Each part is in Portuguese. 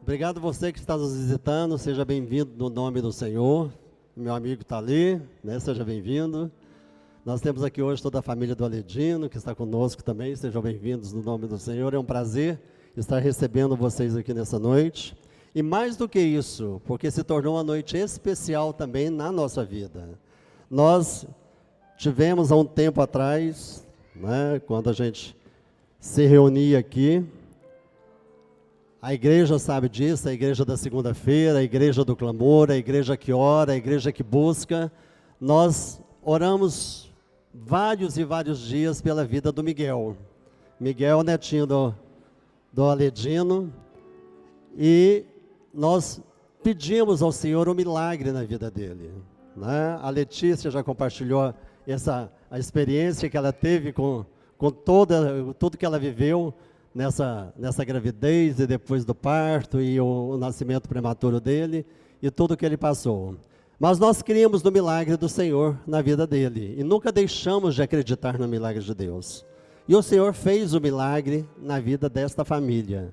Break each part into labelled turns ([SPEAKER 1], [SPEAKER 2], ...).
[SPEAKER 1] Obrigado você que está nos visitando, seja bem-vindo no nome do Senhor. Meu amigo está ali, né? Seja bem-vindo. Nós temos aqui hoje toda a família do Aledino, que está conosco também, sejam bem-vindos no nome do Senhor. É um prazer estar recebendo vocês aqui nessa noite. E mais do que isso, porque se tornou uma noite especial também na nossa vida. Nós tivemos há um tempo atrás, né, quando a gente se reunia aqui, a igreja sabe disso, a igreja da segunda-feira, a igreja do clamor, a igreja que ora, a igreja que busca. Nós oramos vários e vários dias pela vida do Miguel. Miguel, netinho do Aledino, e nós pedimos ao Senhor um milagre na vida dele, né? A Letícia já compartilhou a experiência que ela teve com tudo que ela viveu nessa gravidez e depois do parto e o nascimento prematuro dele e tudo que ele passou. Mas nós criamos no milagre do Senhor na vida dele e nunca deixamos de acreditar no milagre de Deus. E o Senhor fez o milagre na vida desta família.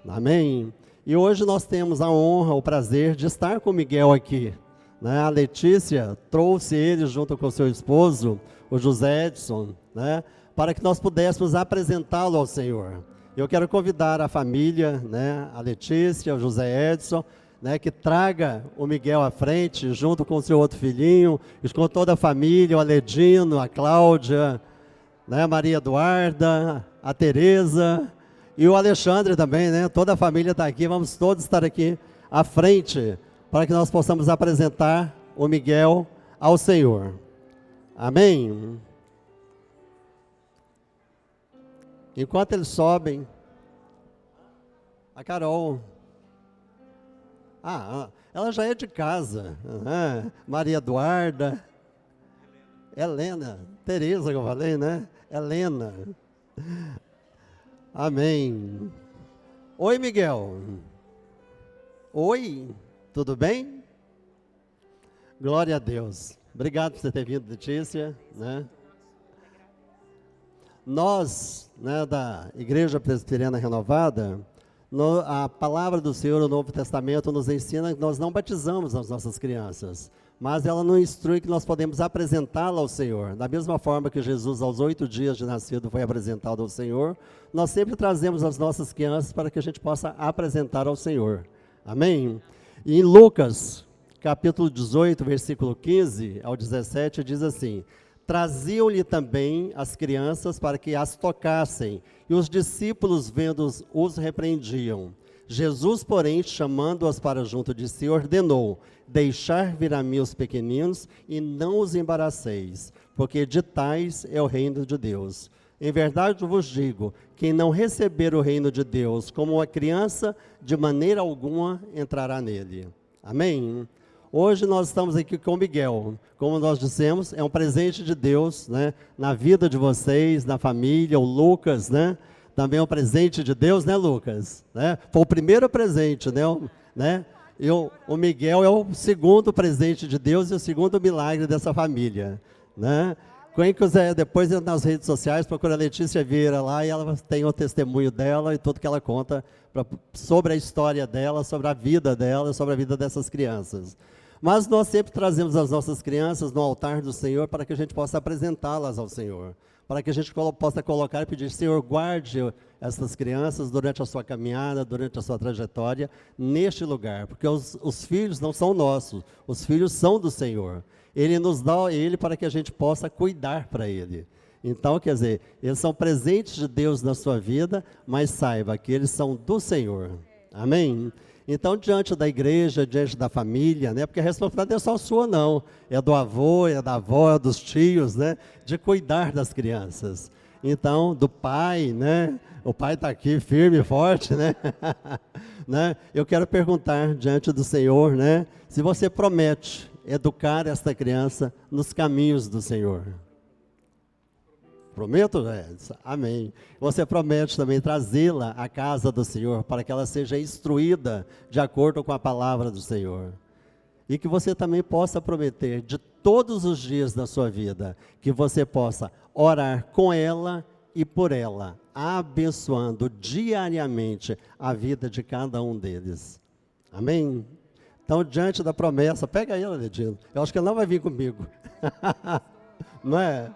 [SPEAKER 1] Amém? E hoje nós temos a honra, o prazer de estar com o Miguel aqui, né? A Letícia trouxe ele junto com o seu esposo, o José Edson, né, para que nós pudéssemos apresentá-lo ao Senhor. Eu quero convidar a família, né, a Letícia, o José Edson, né, que traga o Miguel à frente, junto com o seu outro filhinho, e com toda a família, o Aledino, a Cláudia, né, a Maria Eduarda, a Tereza e o Alexandre também, né? Toda a família está aqui, vamos todos estar aqui à frente, para que nós possamos apresentar o Miguel ao Senhor. Amém? Enquanto eles sobem, a Carol, ela já é de casa, Maria Eduarda, Helena, Tereza que eu falei, né? Helena, amém. Oi, Miguel. Oi, tudo bem? Glória a Deus. Obrigado por você ter vindo, Letícia, né? Nós, né, da Igreja Presbiteriana Renovada, a palavra do Senhor, o Novo Testamento, nos ensina que nós não batizamos as nossas crianças, mas ela nos instrui que nós podemos apresentá-la ao Senhor. Da mesma forma que Jesus, aos 8 dias de nascido, foi apresentado ao Senhor, nós sempre trazemos as nossas crianças para que a gente possa apresentar ao Senhor. Amém? E em Lucas, capítulo 18, versículo 15 ao 17, diz assim: traziam-lhe também as crianças para que as tocassem, e os discípulos, vendo-os, os repreendiam. Jesus, porém, chamando-as para junto de si, ordenou: deixar vir a mim os pequeninos, e não os embaraceis, porque de tais é o reino de Deus. Em verdade vos digo, quem não receber o reino de Deus como uma criança, de maneira alguma entrará nele. Amém? Hoje nós estamos aqui com o Miguel, como nós dissemos, é um presente de Deus, né, na vida de vocês, na família. O Lucas, né, também é um presente de Deus, né, Lucas? Né? Foi o primeiro presente, né? E o Miguel é o segundo presente de Deus e o segundo milagre dessa família, né? Quem quiser, depois nas redes sociais, procura a Letícia Vieira lá, e ela tem o testemunho dela e tudo que ela conta sobre a história dela, sobre a vida dela, sobre a vida dessas crianças. Mas nós sempre trazemos as nossas crianças no altar do Senhor para que a gente possa apresentá-las ao Senhor, para que a gente possa colocar e pedir: Senhor, guarde essas crianças durante a sua caminhada, durante a sua trajetória neste lugar, porque os filhos não são nossos, os filhos são do Senhor. Ele nos dá ele para que a gente possa cuidar para ele. Então, quer dizer, eles são presentes de Deus na sua vida, mas saiba que eles são do Senhor. Amém? Então, diante da igreja, diante da família, né? Porque a responsabilidade não é só sua, não. É do avô, é da avó, é dos tios, né? De cuidar das crianças. Então, do pai, né? O pai está aqui firme e forte, né? Né? Eu quero perguntar diante do Senhor, né? Se você promete educar esta criança nos caminhos do Senhor. Prometo? Amém. Você promete também trazê-la à casa do Senhor, para que ela seja instruída de acordo com a palavra do Senhor. E que você também possa prometer de todos os dias da sua vida, que você possa orar com ela e por ela, abençoando diariamente a vida de cada um deles. Amém? Então, diante da promessa, pega ele, Ledino. Eu acho que ele não vai vir comigo. Não é?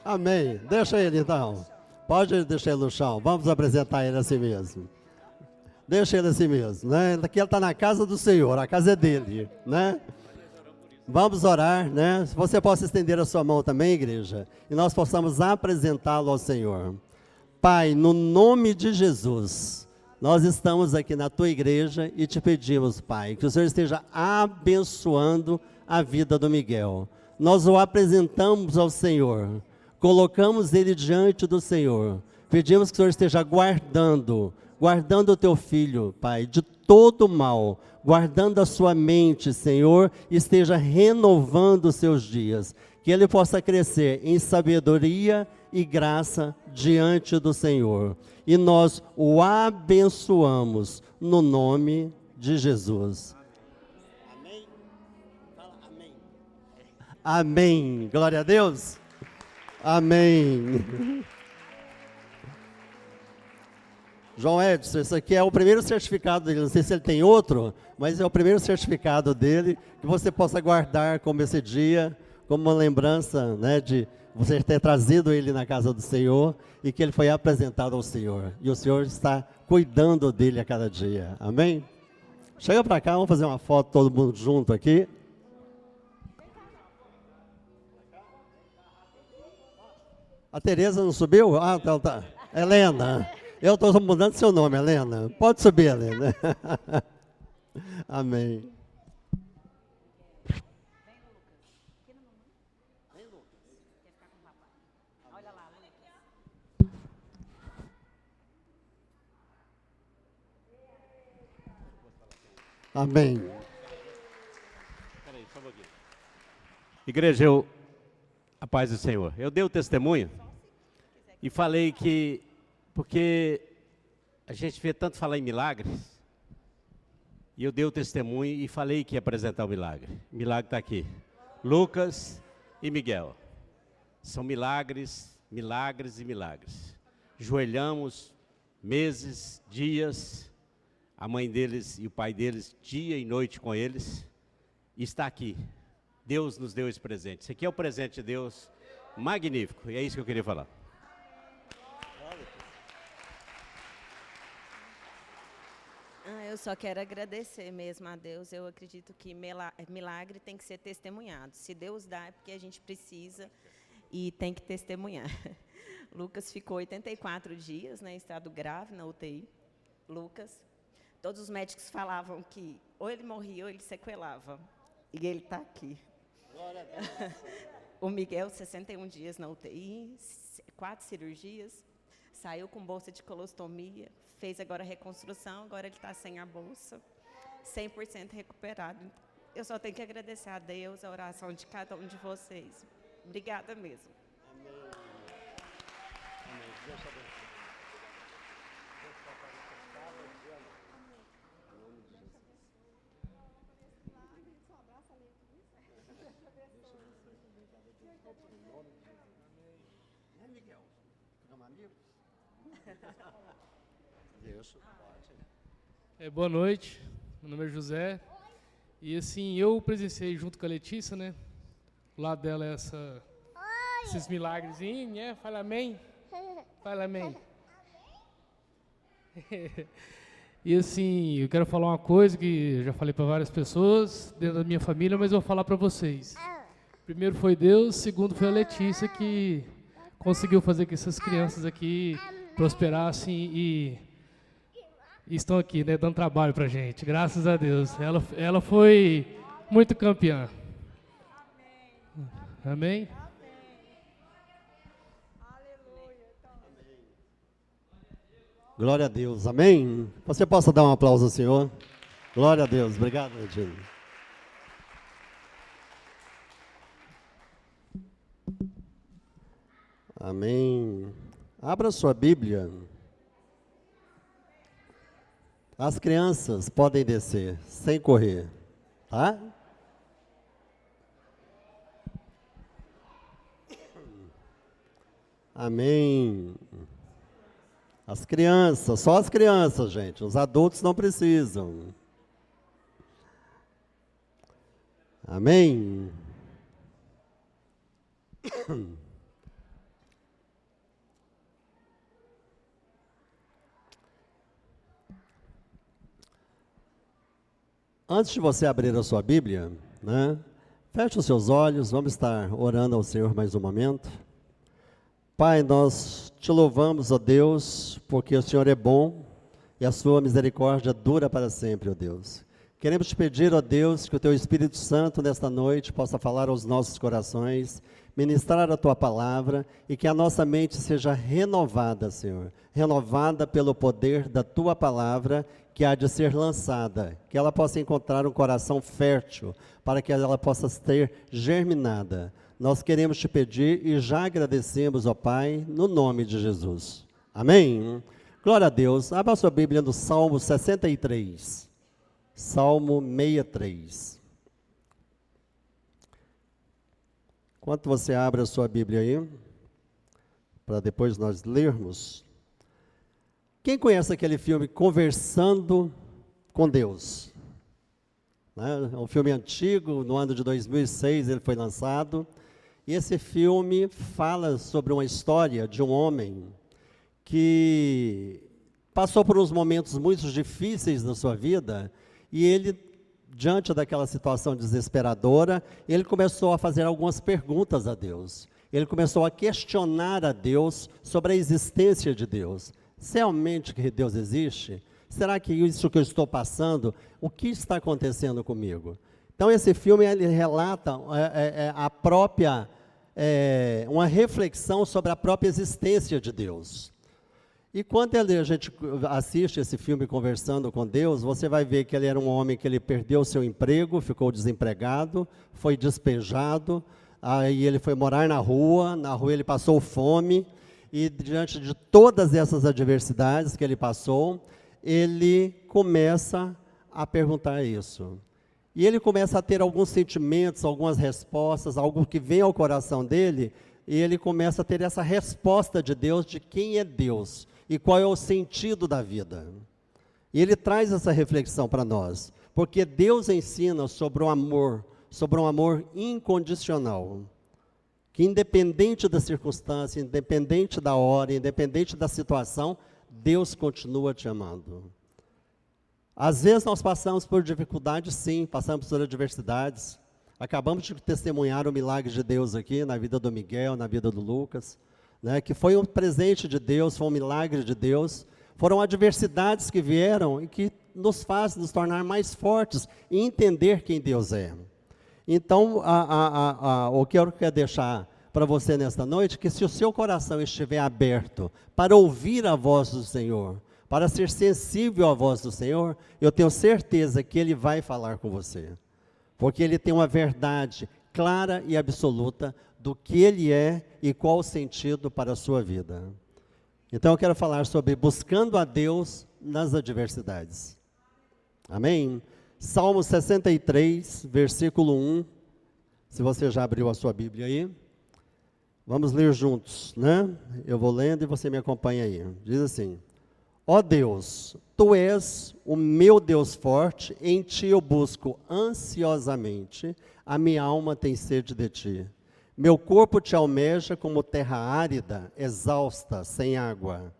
[SPEAKER 1] Amém. Deixa ele então. Pode deixar ele no chão. Vamos apresentar ele assim mesmo. Deixa ele assim mesmo, né? Aqui ele está na casa do Senhor, a casa é dele, né? Vamos orar, né? Se você possa estender a sua mão também, igreja, e nós possamos apresentá-lo ao Senhor. Pai, no nome de Jesus, nós estamos aqui na tua igreja e te pedimos, Pai, que o Senhor esteja abençoando a vida do Miguel. Nós o apresentamos ao Senhor, colocamos ele diante do Senhor, pedimos que o Senhor esteja guardando o teu filho, Pai, de todo mal, guardando a sua mente, Senhor, esteja renovando os seus dias, que ele possa crescer em sabedoria e graça diante do Senhor. E nós o abençoamos no nome de Jesus. Amém? Fala amém. Amém. Glória a Deus. Amém. João Edson, isso aqui é o primeiro certificado dele, não sei se ele tem outro, mas é o primeiro certificado dele, que você possa guardar como esse dia, como uma lembrança, né, de você ter trazido ele na casa do Senhor e que ele foi apresentado ao Senhor. E o Senhor está cuidando dele a cada dia. Amém? Chega para cá, vamos fazer uma foto todo mundo junto aqui. A Tereza não subiu? Ah, tá. Helena. Eu estou mudando seu nome, Helena. Pode subir, Helena. Amém. Amém.
[SPEAKER 2] Peraí, só um pouquinho. Igreja, a paz do Senhor. Eu dei o testemunho e falei que, porque a gente vê tanto falar em milagres, e eu dei o testemunho e falei que ia apresentar o milagre. O milagre está aqui. Lucas e Miguel. São milagres, milagres e milagres. Joelhamos meses, dias, a mãe deles e o pai deles, dia e noite com eles, e está aqui. Deus nos deu esse presente. Esse aqui é o presente de Deus, magnífico, e é isso que eu queria falar.
[SPEAKER 3] Eu só quero agradecer mesmo a Deus. Eu acredito que milagre tem que ser testemunhado. Se Deus dá, é porque a gente precisa e tem que testemunhar. Lucas ficou 84 dias, né, em estado grave na UTI. Lucas, todos os médicos falavam que ou ele morria ou ele sequelava. E ele está aqui. Glória a Deus. O Miguel, 61 dias na UTI, 4 cirurgias, saiu com bolsa de colostomia, fez agora a reconstrução, agora ele está sem a bolsa, 100% recuperado. Eu só tenho que agradecer a Deus, a oração de cada um de vocês. Obrigada mesmo.
[SPEAKER 1] Amém. Amém. Deus te abençoe.
[SPEAKER 4] Boa noite, meu nome é José, e assim, eu presenciei junto com a Letícia, né, do lado dela esses milagrezinhos, né, fala amém, fala amém. E assim, eu quero falar uma coisa que eu já falei para várias pessoas dentro da minha família, mas eu vou falar para vocês. Primeiro foi Deus, segundo foi a Letícia, que conseguiu fazer que essas crianças aqui prosperassem e estão aqui, né, dando trabalho pra gente, graças a Deus. Ela foi muito campeã. Amém?
[SPEAKER 1] Glória a Deus, amém? Você possa dar um aplauso ao Senhor? Glória a Deus, obrigado, Edinho. Amém. Abra sua Bíblia. As crianças podem descer, sem correr, tá? Amém. As crianças, só as crianças, gente. Os adultos não precisam. Amém? Antes de você abrir a sua Bíblia, né, feche os seus olhos, vamos estar orando ao Senhor mais um momento. Pai, nós te louvamos, ó Deus, porque o Senhor é bom e a sua misericórdia dura para sempre, ó Deus. Queremos te pedir, ó Deus, que o teu Espírito Santo nesta noite possa falar aos nossos corações, ministrar a tua palavra e que a nossa mente seja renovada, Senhor, renovada pelo poder da tua palavra que há de ser lançada, que ela possa encontrar um coração fértil, para que ela possa ser germinada. Nós queremos te pedir e já agradecemos, ó Pai, no nome de Jesus. Amém? Glória a Deus. Abra a sua Bíblia no Salmo 63. Salmo 63. Enquanto você abre a sua Bíblia aí, para depois nós lermos. Quem conhece aquele filme Conversando com Deus? É um filme antigo, no ano de 2006 ele foi lançado. E esse filme fala sobre uma história de um homem que passou por uns momentos muito difíceis na sua vida e ele, diante daquela situação desesperadora, ele começou a fazer algumas perguntas a Deus. Ele começou a questionar a Deus sobre a existência de Deus. Se realmente que Deus existe? Será que isso que eu estou passando, o que está acontecendo comigo? Então esse filme ele relata uma reflexão sobre a própria existência de Deus. E quando a gente assiste esse filme Conversando com Deus, você vai ver que ele era um homem que ele perdeu o seu emprego, ficou desempregado, foi despejado, aí ele foi morar na rua ele passou fome, e diante de todas essas adversidades que ele passou, ele começa a perguntar isso. E ele começa a ter alguns sentimentos, algumas respostas, algo que vem ao coração dele, e ele começa a ter essa resposta de Deus, de quem é Deus, e qual é o sentido da vida. E ele traz essa reflexão para nós, porque Deus ensina sobre um amor incondicional, que independente da circunstância, independente da hora, independente da situação, Deus continua te amando. Às vezes nós passamos por dificuldades, sim, passamos por adversidades. Acabamos de testemunhar o milagre de Deus aqui, na vida do Miguel, na vida do Lucas, né, que foi um presente de Deus, foi um milagre de Deus. Foram adversidades que vieram e que nos fazem nos tornar mais fortes e entender quem Deus é. Então, o que eu quero deixar para você nesta noite, que se o seu coração estiver aberto para ouvir a voz do Senhor, para ser sensível à voz do Senhor, eu tenho certeza que Ele vai falar com você. Porque Ele tem uma verdade clara e absoluta do que Ele é e qual o sentido para a sua vida. Então eu quero falar sobre buscando a Deus nas adversidades. Amém? Salmo 63, versículo 1. Se você já abriu a sua Bíblia aí, vamos ler juntos, né? Eu vou lendo e você me acompanha aí. Diz assim: ó Deus, Tu és o meu Deus forte, em Ti eu busco ansiosamente, a minha alma tem sede de Ti. Meu corpo Te almeja como terra árida, exausta, sem água.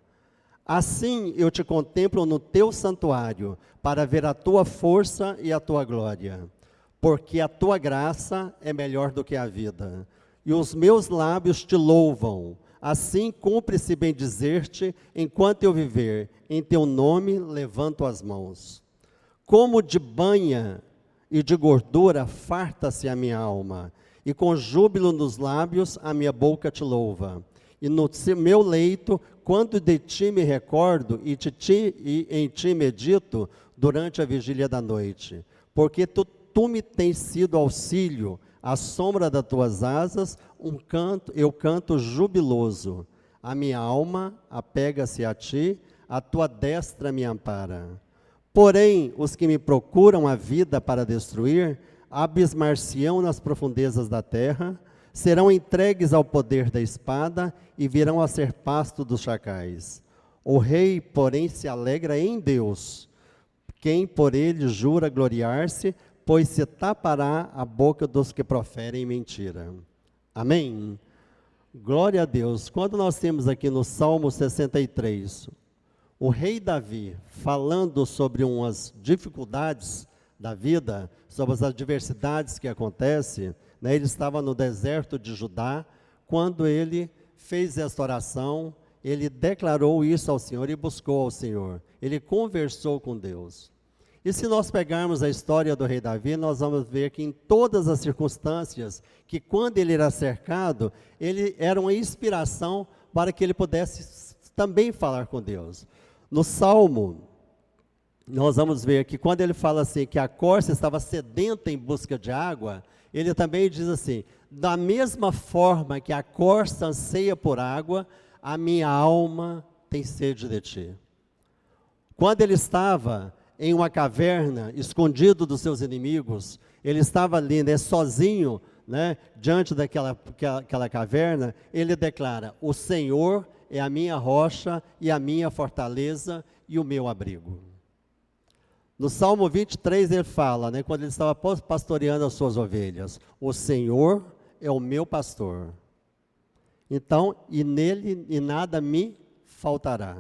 [SPEAKER 1] Assim eu Te contemplo no Teu santuário, para ver a Tua força e a Tua glória. Porque a Tua graça é melhor do que a vida, e os meus lábios Te louvam. Assim cumpre-se bem dizer-te, enquanto eu viver, em Teu nome levanto as mãos. Como de banha e de gordura farta-se a minha alma, e com júbilo nos lábios a minha boca Te louva. E no meu leito, quando de Ti me recordo, e em Ti medito, durante a vigília da noite. Porque Tu me tens sido auxílio, à sombra das Tuas asas, eu canto jubiloso. A minha alma apega-se a Ti, a Tua destra me ampara. Porém, os que me procuram a vida para destruir, abismar-se-ão nas profundezas da terra, serão entregues ao poder da espada e virão a ser pasto dos chacais. O rei, porém, se alegra em Deus, quem por ele jura gloriar-se, pois se tapará a boca dos que proferem mentira. Amém? Glória a Deus. Quando nós temos aqui no Salmo 63, o rei Davi falando sobre umas dificuldades da vida, sobre as adversidades que acontecem, né? Ele estava no deserto de Judá, quando ele fez esta oração, ele declarou isso ao Senhor e buscou ao Senhor. Ele conversou com Deus. E se nós pegarmos a história do rei Davi, nós vamos ver que em todas as circunstâncias, que quando ele era cercado, ele era uma inspiração para que ele pudesse também falar com Deus. No Salmo, nós vamos ver que quando ele fala assim, que a corça estava sedenta em busca de água, ele também diz assim, da mesma forma que a corça anseia por água, a minha alma tem sede de ti. Quando ele estava em uma caverna, escondido dos seus inimigos, ele estava ali, né, sozinho, né, diante daquela caverna, ele declara, o Senhor é a minha rocha e a minha fortaleza e o meu abrigo. No Salmo 23 ele fala, né, quando ele estava pastoreando as suas ovelhas, o Senhor é o meu pastor. Então, e nele e nada me faltará.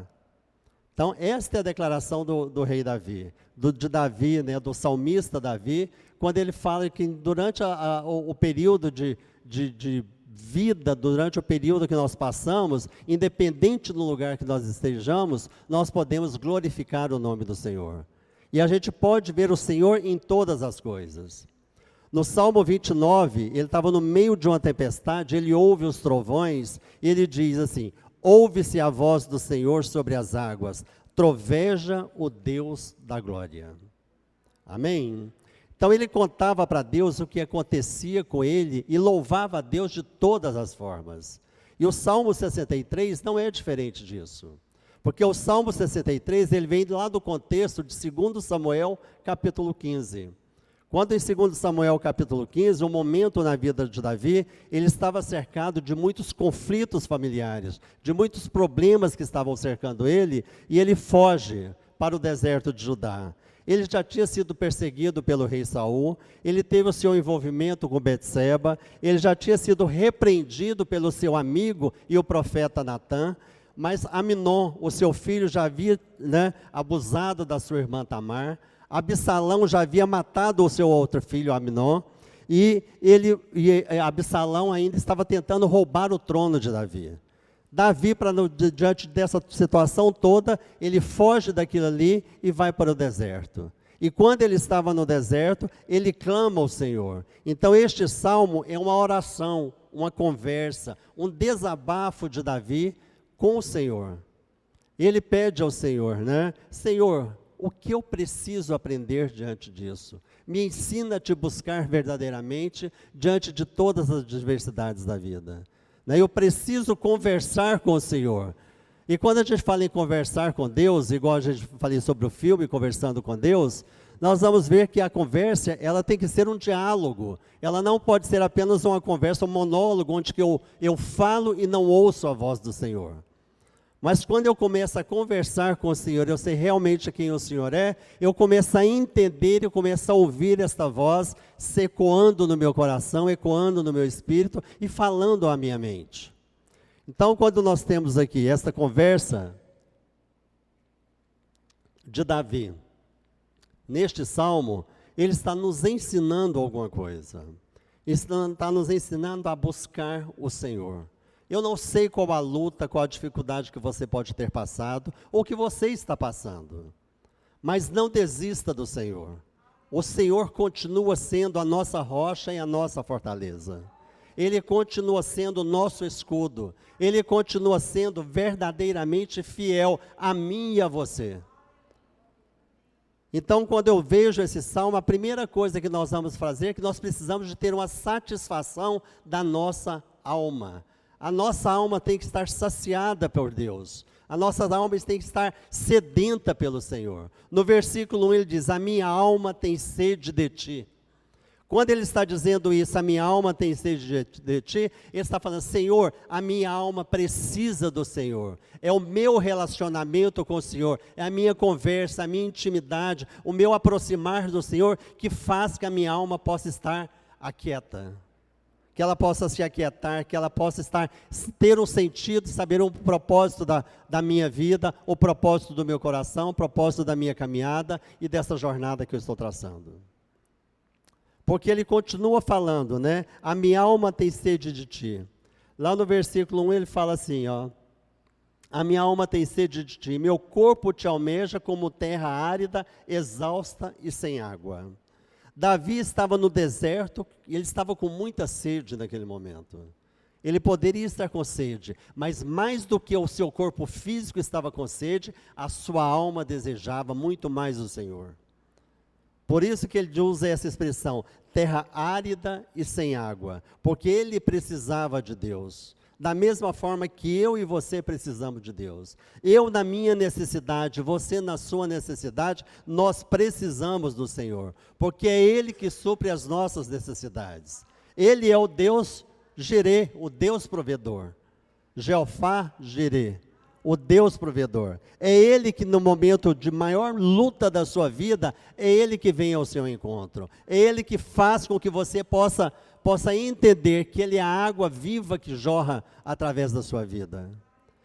[SPEAKER 1] Então, esta é a declaração do rei Davi, de Davi, né, do salmista Davi, quando ele fala que durante o período de vida, durante o período que nós passamos, independente do lugar que nós estejamos, nós podemos glorificar o nome do Senhor. E a gente pode ver o Senhor em todas as coisas. No Salmo 29, ele estava no meio de uma tempestade, ele ouve os trovões, e ele diz assim, ouve-se a voz do Senhor sobre as águas, troveja o Deus da glória. Amém? Então ele contava para Deus o que acontecia com ele e louvava a Deus de todas as formas. E o Salmo 63 não é diferente disso. Porque o Salmo 63, ele vem lá do contexto de 2 Samuel, capítulo 15. Quando em 2 Samuel capítulo 15, um momento na vida de Davi, ele estava cercado de muitos conflitos familiares, de muitos problemas que estavam cercando ele, e ele foge para o deserto de Judá. Ele já tinha sido perseguido pelo rei Saul, ele teve o seu envolvimento com Betseba, ele já tinha sido repreendido pelo seu amigo e o profeta Natã, mas Aminon, o seu filho, já havia, né, abusado da sua irmã Tamar. Absalão já havia matado o seu outro filho, Aminon, e Absalão ainda estava tentando roubar o trono de Davi. Davi, diante dessa situação toda, ele foge daquilo ali e vai para o deserto. E quando ele estava no deserto, ele clama ao Senhor. Então este salmo é uma oração, uma conversa, um desabafo de Davi com o Senhor. Ele pede ao Senhor, né? Senhor, o que eu preciso aprender diante disso? Me ensina a te buscar verdadeiramente diante de todas as adversidades da vida. Eu preciso conversar com o Senhor. E quando a gente fala em conversar com Deus, igual a gente falei sobre o filme Conversando com Deus, nós vamos ver que a conversa, ela tem que ser um diálogo. Ela não pode ser apenas uma conversa, um monólogo, onde que eu falo e não ouço a voz do Senhor. Mas quando eu começo a conversar com o Senhor, eu sei realmente quem o Senhor é, eu começo a entender, eu começo a ouvir esta voz se ecoando no meu coração, ecoando no meu espírito e falando à minha mente. Então, quando nós temos aqui esta conversa de Davi, neste salmo, ele está nos ensinando alguma coisa. Ele está nos ensinando a buscar o Senhor. Eu não sei qual a luta, qual a dificuldade que você pode ter passado, ou que você está passando. Mas não desista do Senhor. O Senhor continua sendo a nossa rocha e a nossa fortaleza. Ele continua sendo o nosso escudo. Ele continua sendo verdadeiramente fiel a mim e a você. Então, quando eu vejo esse salmo, a primeira coisa que nós vamos fazer é que nós precisamos de ter uma satisfação da nossa alma. A nossa alma tem que estar saciada por Deus. A nossa alma tem que estar sedenta pelo Senhor. No versículo 1 ele diz, a minha alma tem sede de ti. Quando ele está dizendo isso, a minha alma tem sede de ti, ele está falando, Senhor, a minha alma precisa do Senhor. É o meu relacionamento com o Senhor, é a minha conversa, a minha intimidade, o meu aproximar do Senhor, que faz que a minha alma possa estar aquieta. Que ela possa se aquietar, que ela possa ter um sentido, saber um propósito da minha vida, o propósito do meu coração, o propósito da minha caminhada e dessa jornada que eu estou traçando. Porque ele continua falando, né? A minha alma tem sede de ti. Lá no versículo 1 ele fala assim, ó. A minha alma tem sede de ti, meu corpo te almeja como terra árida, exausta e sem água. Davi estava no deserto e ele estava com muita sede naquele momento. Ele poderia estar com sede, mas mais do que o seu corpo físico estava com sede, a sua alma desejava muito mais o Senhor. Por isso que ele usa essa expressão, terra árida e sem água, porque ele precisava de Deus. Da mesma forma que eu e você precisamos de Deus. Eu na minha necessidade, você na sua necessidade, nós precisamos do Senhor, porque é Ele que supre as nossas necessidades. Ele é o Deus Jirê, o Deus provedor. Jeová Jirê, o Deus provedor. É Ele que no momento de maior luta da sua vida, é Ele que vem ao seu encontro. É Ele que faz com que você possa entender que Ele é a água viva que jorra através da sua vida.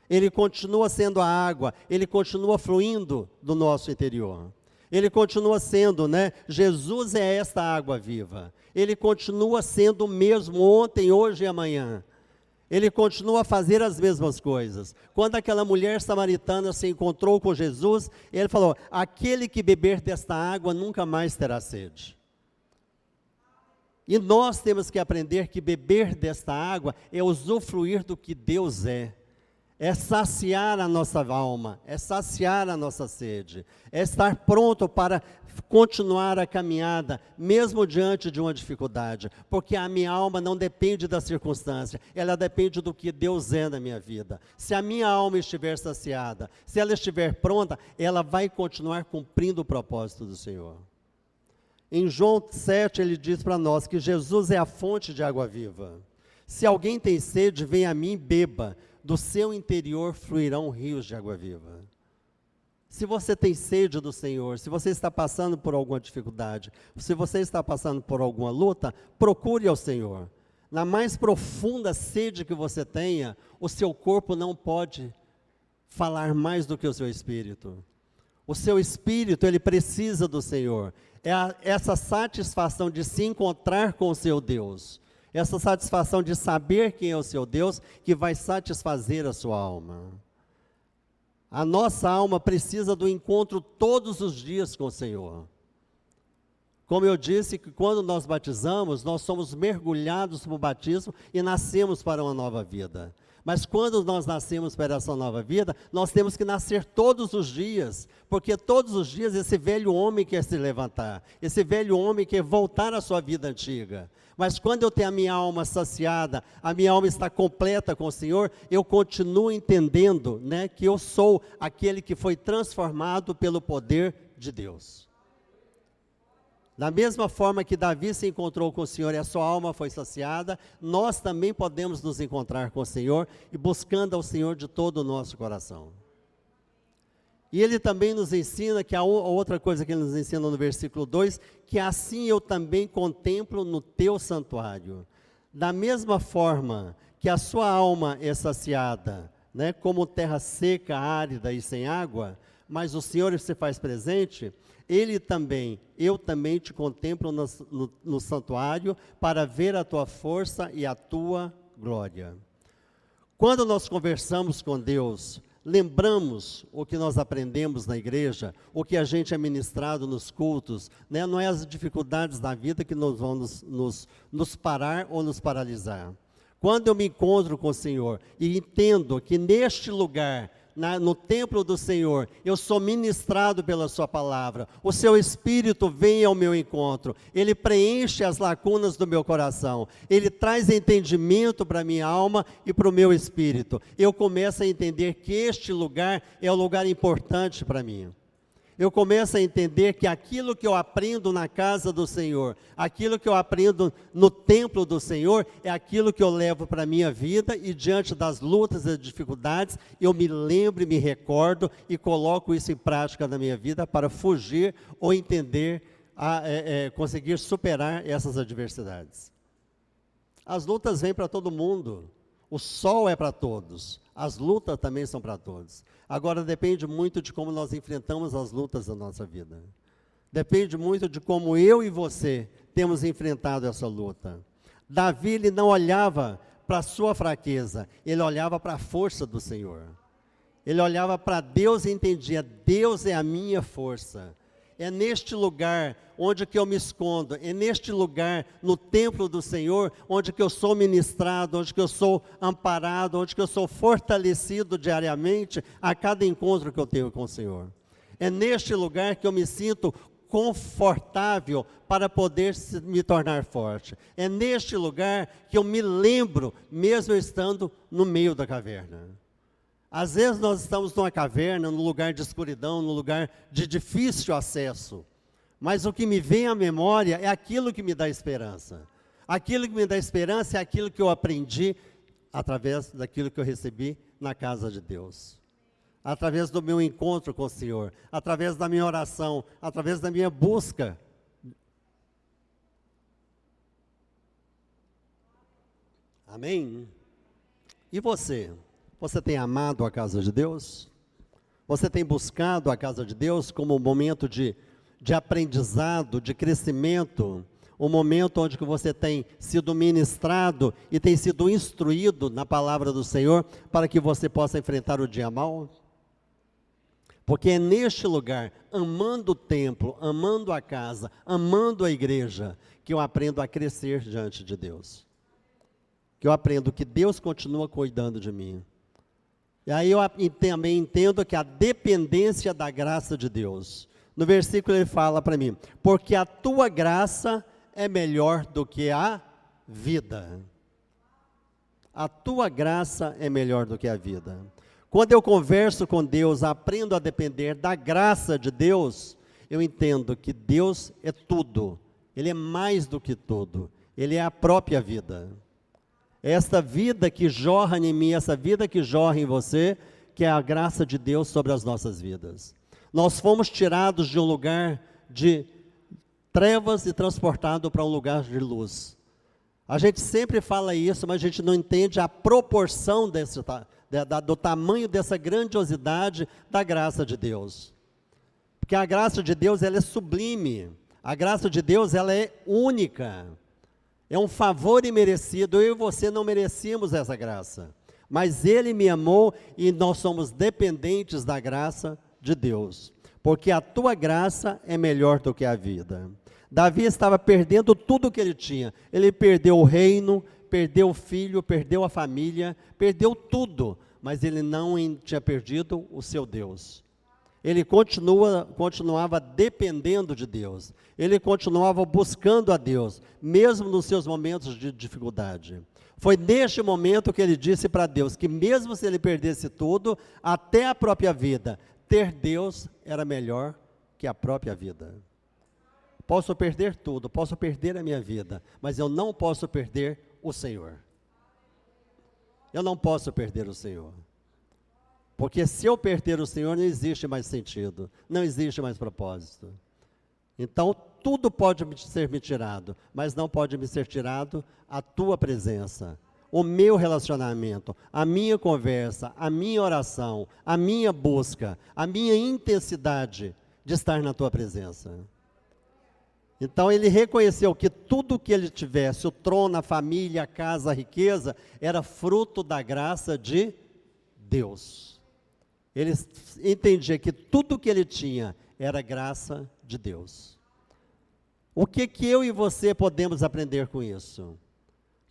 [SPEAKER 1] Ele continua sendo a água, Ele continua fluindo do nosso interior. Ele continua sendo, né? Jesus é esta água viva. Ele continua sendo o mesmo ontem, hoje e amanhã. Ele continua a fazer as mesmas coisas. Quando aquela mulher samaritana se encontrou com Jesus, ele falou, aquele que beber desta água nunca mais terá sede. E nós temos que aprender que beber desta água é usufruir do que Deus é saciar a nossa alma, é saciar a nossa sede, é estar pronto para continuar a caminhada, mesmo diante de uma dificuldade, porque a minha alma não depende da circunstância, ela depende do que Deus é na minha vida. Se a minha alma estiver saciada, se ela estiver pronta, ela vai continuar cumprindo o propósito do Senhor. Em João 7, ele diz para nós que Jesus é a fonte de água viva. Se alguém tem sede, venha a mim e beba, do seu interior fluirão rios de água viva. Se você tem sede do Senhor, se você está passando por alguma dificuldade, se você está passando por alguma luta, procure ao Senhor. Na mais profunda sede que você tenha, o seu corpo não pode falar mais do que o seu espírito. O seu espírito, ele precisa do Senhor. É essa satisfação de se encontrar com o seu Deus, essa satisfação de saber quem é o seu Deus, que vai satisfazer a sua alma. A nossa alma precisa do encontro todos os dias com o Senhor. Como eu disse, que quando nós batizamos, nós somos mergulhados no batismo e nascemos para uma nova vida. Mas quando nós nascemos para essa nova vida, nós temos que nascer todos os dias, porque todos os dias esse velho homem quer se levantar, esse velho homem quer voltar à sua vida antiga. Mas quando eu tenho a minha alma saciada, a minha alma está completa com o Senhor, eu continuo entendendo, né, que eu sou aquele que foi transformado pelo poder de Deus. Da mesma forma que Davi se encontrou com o Senhor e a sua alma foi saciada, nós também podemos nos encontrar com o Senhor e buscando ao Senhor de todo o nosso coração. E ele também nos ensina, que a outra coisa que ele nos ensina no versículo 2, que assim eu também contemplo no teu santuário. Da mesma forma que a sua alma é saciada, né, como terra seca, árida e sem água, mas o Senhor se faz presente, eu também te contemplo no santuário para ver a tua força e a tua glória. Quando nós conversamos com Deus, lembramos o que nós aprendemos na igreja, o que a gente é ministrado nos cultos, né? Não é as dificuldades da vida que nos vão nos parar ou nos paralisar. Quando eu me encontro com o Senhor e entendo que neste lugar, no templo do Senhor, eu sou ministrado pela sua palavra, o seu Espírito vem ao meu encontro, ele preenche as lacunas do meu coração, ele traz entendimento para a minha alma e para o meu espírito. Eu começo a entender que este lugar é um lugar importante para mim. Eu começo a entender que aquilo que eu aprendo na casa do Senhor, aquilo que eu aprendo no templo do Senhor, é aquilo que eu levo para a minha vida, e diante das lutas e dificuldades, eu me lembro e me recordo e coloco isso em prática na minha vida para fugir ou entender, conseguir superar essas adversidades. As lutas vêm para todo mundo, o sol é para todos, as lutas também são para todos. Agora depende muito de como nós enfrentamos as lutas da nossa vida. Depende muito de como eu e você temos enfrentado essa luta. Davi, ele não olhava para a sua fraqueza, ele olhava para a força do Senhor. Ele olhava para Deus e entendia, Deus é a minha força. É neste lugar onde que eu me escondo, é neste lugar, no templo do Senhor, onde que eu sou ministrado, onde que eu sou amparado, onde que eu sou fortalecido diariamente a cada encontro que eu tenho com o Senhor. É neste lugar que eu me sinto confortável para poder me tornar forte. É neste lugar que eu me lembro, mesmo estando no meio da caverna. Às vezes nós estamos numa caverna, num lugar de escuridão, num lugar de difícil acesso. Mas o que me vem à memória é aquilo que me dá esperança. Aquilo que me dá esperança é aquilo que eu aprendi através daquilo que eu recebi na casa de Deus. Através do meu encontro com o Senhor, através da minha oração, através da minha busca. Amém? E você? Você tem amado a casa de Deus? Você tem buscado a casa de Deus como um momento de aprendizado, de crescimento, um momento onde que você tem sido ministrado e tem sido instruído na palavra do Senhor para que você possa enfrentar o dia mau? Porque é neste lugar, amando o templo, amando a casa, amando a igreja, que eu aprendo a crescer diante de Deus. Que eu aprendo que Deus continua cuidando de mim. E aí eu também entendo que a dependência da graça de Deus. No versículo ele fala para mim, porque a tua graça é melhor do que a vida. A tua graça é melhor do que a vida. Quando eu converso com Deus, aprendo a depender da graça de Deus, eu entendo que Deus é tudo. Ele é mais do que tudo. Ele é a própria vida. Esta vida que jorra em mim, essa vida que jorra em você, que é a graça de Deus sobre as nossas vidas. Nós fomos tirados de um lugar de trevas e transportados para um lugar de luz. A gente sempre fala isso, mas a gente não entende a proporção do tamanho dessa grandiosidade da graça de Deus. Porque a graça de Deus, ela é sublime. A graça de Deus, ela é única. É um favor imerecido. Eu e você não merecíamos essa graça. Mas Ele me amou e nós somos dependentes da graça de Deus. Porque a tua graça é melhor do que a vida. Davi estava perdendo tudo o que ele tinha. Ele perdeu o reino, perdeu o filho, perdeu a família, perdeu tudo. Mas ele não tinha perdido o seu Deus. Ele continuava dependendo de Deus. Ele continuava buscando a Deus, mesmo nos seus momentos de dificuldade. Foi neste momento que ele disse para Deus que mesmo se ele perdesse tudo, até a própria vida, ter Deus era melhor que a própria vida. Posso perder tudo, posso perder a minha vida, mas eu não posso perder o Senhor. Eu não posso perder o Senhor. Porque se eu perder o Senhor, não existe mais sentido, não existe mais propósito. Então, tudo pode ser me tirado, mas não pode me ser tirado a tua presença, o meu relacionamento, a minha conversa, a minha oração, a minha busca, a minha intensidade de estar na tua presença. Então ele reconheceu que tudo que ele tivesse, o trono, a família, a casa, a riqueza, era fruto da graça de Deus. Ele entendia que tudo que ele tinha era graça de Deus. O que eu e você podemos aprender com isso?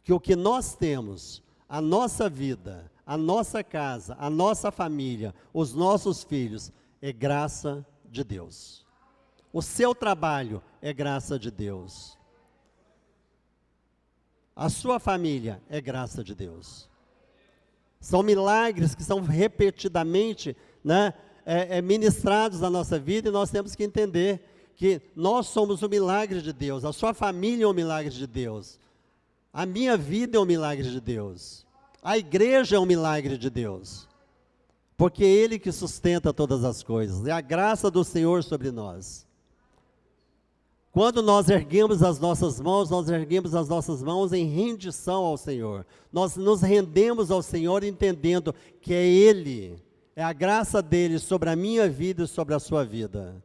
[SPEAKER 1] Que o que nós temos, a nossa vida, a nossa casa, a nossa família, os nossos filhos, é graça de Deus. O seu trabalho é graça de Deus. A sua família é graça de Deus. São milagres que são repetidamente, ministrados na nossa vida, e nós temos que entender que nós somos o milagre de Deus, a sua família é um milagre de Deus, a minha vida é um milagre de Deus, a igreja é um milagre de Deus, porque é Ele que sustenta todas as coisas, é a graça do Senhor sobre nós. Quando nós erguemos as nossas mãos, nós erguemos as nossas mãos em rendição ao Senhor, nós nos rendemos ao Senhor entendendo que é Ele, é a graça dEle sobre a minha vida e sobre a sua vida.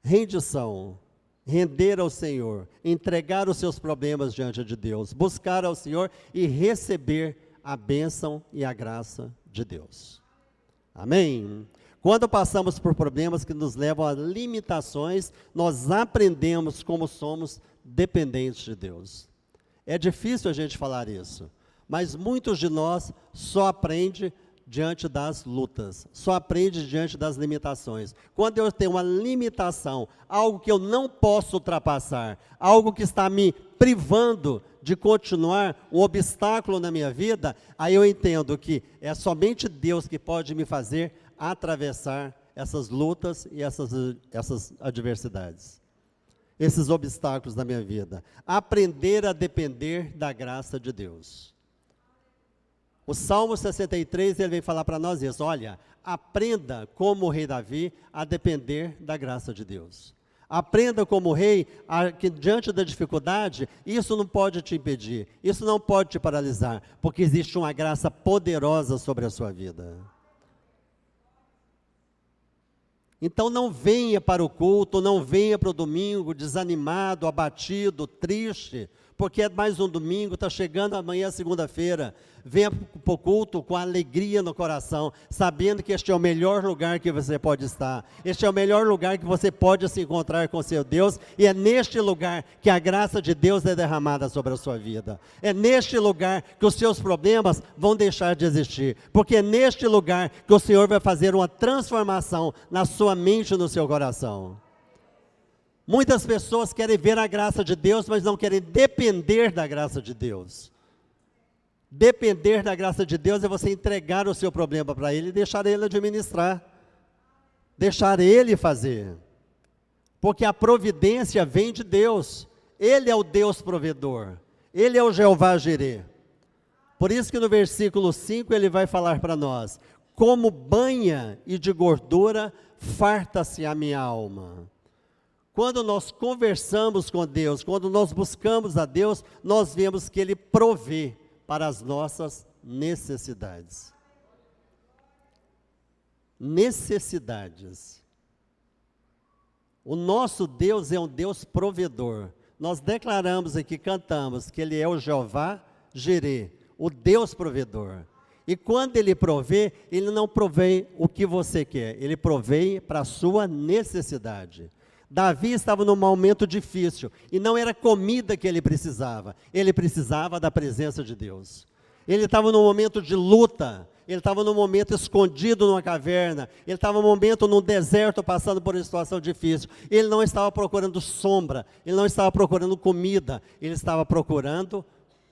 [SPEAKER 1] Rendição, render ao Senhor, entregar os seus problemas diante de Deus, buscar ao Senhor e receber a bênção e a graça de Deus. Amém? Quando passamos por problemas que nos levam a limitações, nós aprendemos como somos dependentes de Deus. É difícil a gente falar isso, mas muitos de nós só aprendem diante das lutas, só aprende diante das limitações. Quando eu tenho uma limitação, algo que eu não posso ultrapassar, algo que está me privando de continuar, um obstáculo na minha vida, aí eu entendo que é somente Deus que pode me fazer atravessar essas lutas e essas adversidades, esses obstáculos da minha vida. Aprender a depender da graça de Deus. O Salmo 63, ele vem falar para nós isso, olha, aprenda como o rei Davi a depender da graça de Deus. Aprenda como rei, que diante da dificuldade, isso não pode te impedir, isso não pode te paralisar, porque existe uma graça poderosa sobre a sua vida. Então não venha para o culto, não venha para o domingo desanimado, abatido, triste, porque é mais um domingo, está chegando amanhã, segunda-feira. Venha para o culto com alegria no coração, sabendo que este é o melhor lugar que você pode estar. Este é o melhor lugar que você pode se encontrar com seu Deus, e é neste lugar que a graça de Deus é derramada sobre a sua vida. É neste lugar que os seus problemas vão deixar de existir, porque é neste lugar que o Senhor vai fazer uma transformação na sua mente e no seu coração. Muitas pessoas querem ver a graça de Deus, mas não querem depender da graça de Deus. Depender da graça de Deus é você entregar o seu problema para Ele e deixar Ele administrar. Deixar Ele fazer. Porque a providência vem de Deus. Ele é o Deus provedor. Ele é o Jeová Jireh. Por isso que no versículo 5 ele vai falar para nós: como banha e de gordura farta-se a minha alma. Quando nós conversamos com Deus, quando nós buscamos a Deus, nós vemos que Ele provê para as nossas necessidades. Necessidades. O nosso Deus é um Deus provedor. Nós declaramos aqui, cantamos, que Ele é o Jeová Jireh, o Deus provedor. E quando Ele provê, Ele não provê o que você quer, Ele provê para a sua necessidade. Davi estava num momento difícil, e não era comida que ele precisava da presença de Deus. Ele estava num momento de luta, ele estava num momento escondido numa caverna, ele estava num momento num deserto passando por uma situação difícil. Ele não estava procurando sombra, ele não estava procurando comida, ele estava procurando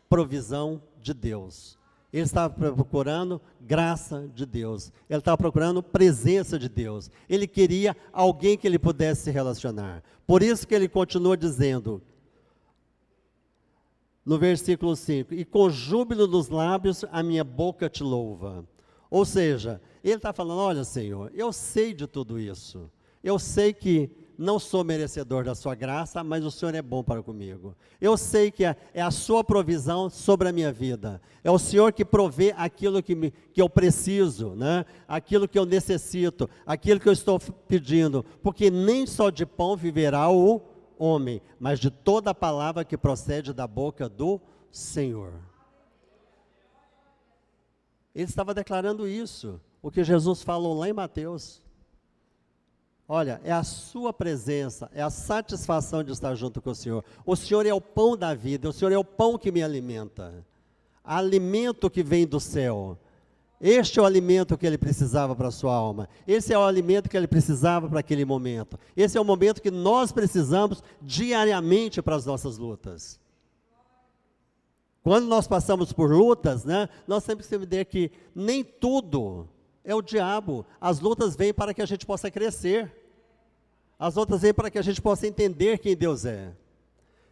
[SPEAKER 1] provisão de Deus. Ele estava procurando graça de Deus, ele estava procurando presença de Deus, ele queria alguém que ele pudesse se relacionar. Por isso que ele continua dizendo, no versículo 5, e com júbilo nos lábios a minha boca te louva. Ou seja, ele está falando, olha Senhor, eu sei de tudo isso, eu sei que não sou merecedor da sua graça, mas o Senhor é bom para comigo. Eu sei que é a sua provisão sobre a minha vida. É o Senhor que provê aquilo que eu preciso, né? Aquilo que eu necessito, aquilo que eu estou pedindo. Porque nem só de pão viverá o homem, mas de toda a palavra que procede da boca do Senhor. Ele estava declarando isso, o que Jesus falou lá em Mateus. Olha, é a sua presença, é a satisfação de estar junto com o Senhor. O Senhor é o pão da vida, o Senhor é o pão que me alimenta. Alimento que vem do céu. Este é o alimento que ele precisava para a sua alma. Esse é o alimento que ele precisava para aquele momento. Esse é o momento que nós precisamos diariamente para as nossas lutas. Quando nós passamos por lutas, né, nós temos que entender que nem tudo É o diabo. As lutas vêm para que a gente possa crescer. As lutas vêm para que a gente possa entender quem Deus é.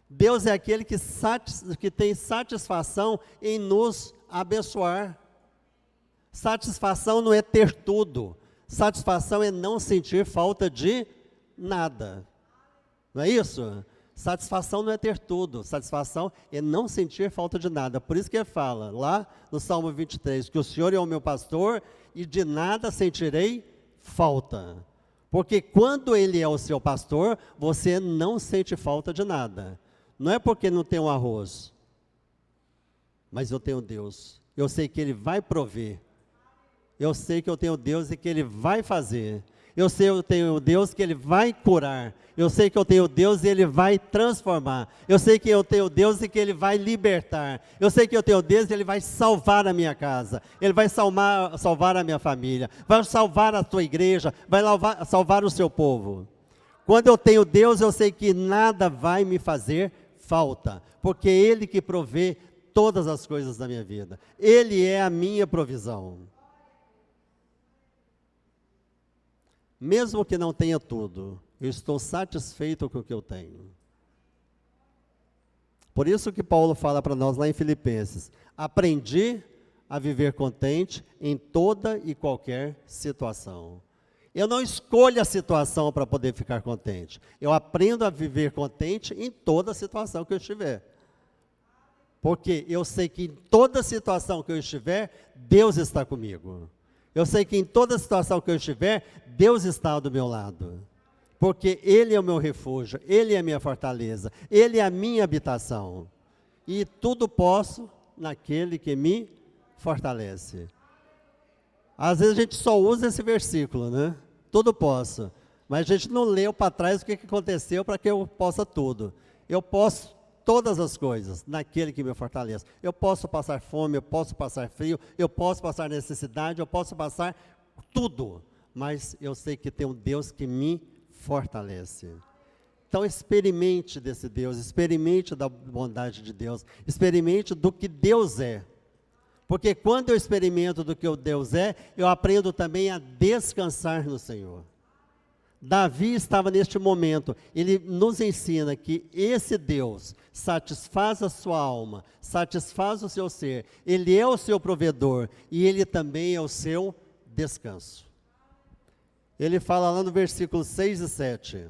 [SPEAKER 1] Deus é aquele que tem satisfação em nos abençoar. Satisfação não é ter tudo. Satisfação é não sentir falta de nada. Não é isso? Satisfação não é ter tudo. Satisfação é não sentir falta de nada. Por isso que ele fala lá no Salmo 23, que o Senhor é o meu pastor e de nada sentirei falta. Porque quando Ele é o seu pastor, você não sente falta de nada. Não é porque não tem um arroz, mas eu tenho Deus. Eu sei que Ele vai prover. Eu sei que eu tenho Deus e que Ele vai fazer. Eu sei que eu tenho Deus que Ele vai curar. Eu sei que eu tenho Deus e Ele vai transformar. Eu sei que eu tenho Deus e que Ele vai libertar. Eu sei que eu tenho Deus e Ele vai salvar a minha casa. Ele vai salvar a minha família. Vai salvar a tua igreja. Vai salvar o seu povo. Quando eu tenho Deus, eu sei que nada vai me fazer falta. Porque é Ele que provê todas as coisas da minha vida. Ele é a minha provisão. Mesmo que não tenha tudo, eu estou satisfeito com o que eu tenho. Por isso que Paulo fala para nós lá em Filipenses: aprendi a viver contente em toda e qualquer situação. Eu não escolho a situação para poder ficar contente. Eu aprendo a viver contente em toda situação que eu estiver. Porque eu sei que em toda situação que eu estiver, Deus está comigo. Eu sei que em toda situação que eu estiver, Deus está do meu lado. Porque Ele é o meu refúgio, Ele é a minha fortaleza, Ele é a minha habitação. E tudo posso naquele que me fortalece. Às vezes a gente só usa esse versículo, né? Tudo posso. Mas a gente não leu para trás o que aconteceu para que eu possa tudo. Eu posso todas as coisas naquele que me fortalece. Eu posso passar fome, eu posso passar frio, eu posso passar necessidade, eu posso passar tudo. Mas eu sei que tem um Deus que me fortalece. Então experimente desse Deus, experimente da bondade de Deus, experimente do que Deus é. Porque quando eu experimento do que o Deus é, eu aprendo também a descansar no Senhor. Davi estava neste momento, ele nos ensina que esse Deus satisfaz a sua alma, satisfaz o seu ser, Ele é o seu provedor e Ele também é o seu descanso. Ele fala lá no versículo 6 e 7.